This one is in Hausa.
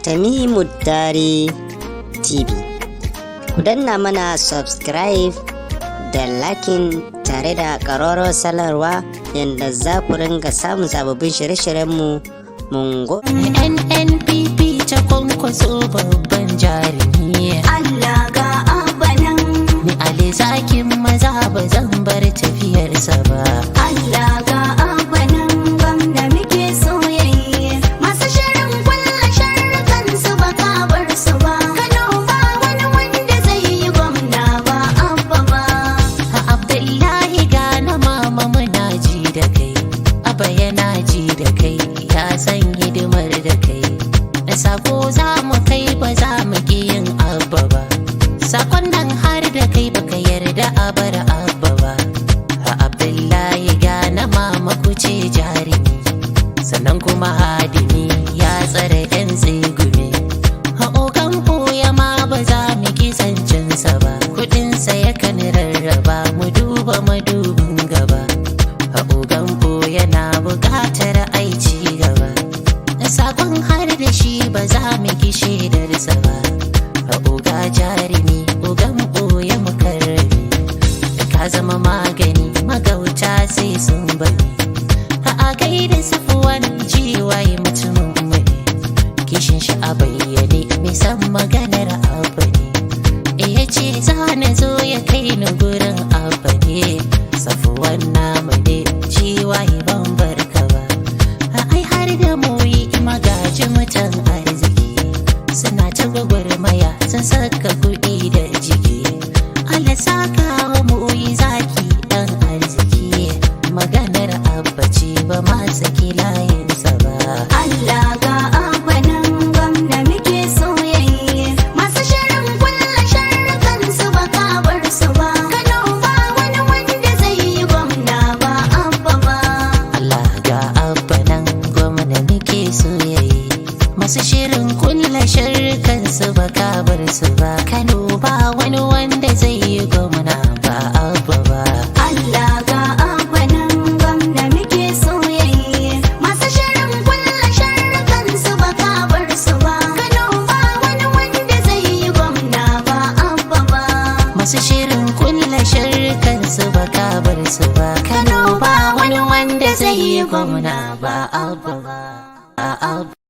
Tamimu Dari TV. Ku danna mana subscribe da lakin tare da ƙararrawar sanarwa yadda za ku ringa samun sababbin shirye-shiryenmu. Mun go. NNPP ta kwankwaso babban jarumi. Allah ga Abba nan. Ni Ali zakin maza ba zan bar tafiyarsa ba. Allah ga Abba nan gwamna muke soyayye. Masu shirin kulla sharrukan su ba ka bar su ba. Kano ba wani wanda zai yi gwamna ba Abba ba. Abdullahi gana mama muna ji da kai. Abba yana ji da kai. Ya san hidimar da kai. Da sako za mu kai ba za mu ki yin Abba ba. Sakon nan har da kai baka yarda a bar Abba ba. Abdullahi gana mama kuce jarumi. Sannan kuma hadimi ya tsare yan tsegumi. Ogan boya ma ba za mu ki zancensa ba. Kudinsa yakan rarraba mu duba madubin gaba. Ogan boya na bukatar aici gaba. Sakon har da shi ba za mu ki shaidarsa ba. Oga jarumi, ogan boye mukarrami. Ka zama magani, magauta sai sun bani. A gaida safuwan jiwaye mutumin mai. Kishin shi a bayyane, nisan maganar Abba ne. Ya ce za na zo ya kai ni gurin Abba ne. Safuwan namu ne, jiwaye ban barka ba. Ai har da muyi magaji mutan arziki. Suna ta gwagwarmaya sun saka kuɗi da jiki. Allah saka wa muyi zaki dan arziki. Maganar Abba ce ba ma saki layinsa ba. Allah ga Abba nan gwamna muke soyayye. Masu shirin kulla sharrukan su ba ka bar su ba. Kano ba wani wanda zai yi gwamna ba Abba ba. Allah ga Abba nan gwamna muke soyayye. Masu shirin kulla sharrukan su ba ka bar su ba. Kano ba wani wanda zai yi gwamna ba Abba ba. Allah ga Abba nan gwamna muke soyayye. Masu shirin kulla sharrukan su ba ka bar su ba. Kano ba wani wanda zai yi gwamna ba Abba ba. Masu shirin kulla sharrukan su ba ka bar su ba. Kano ba wani wanda zai yi gwamna ba Abba ba.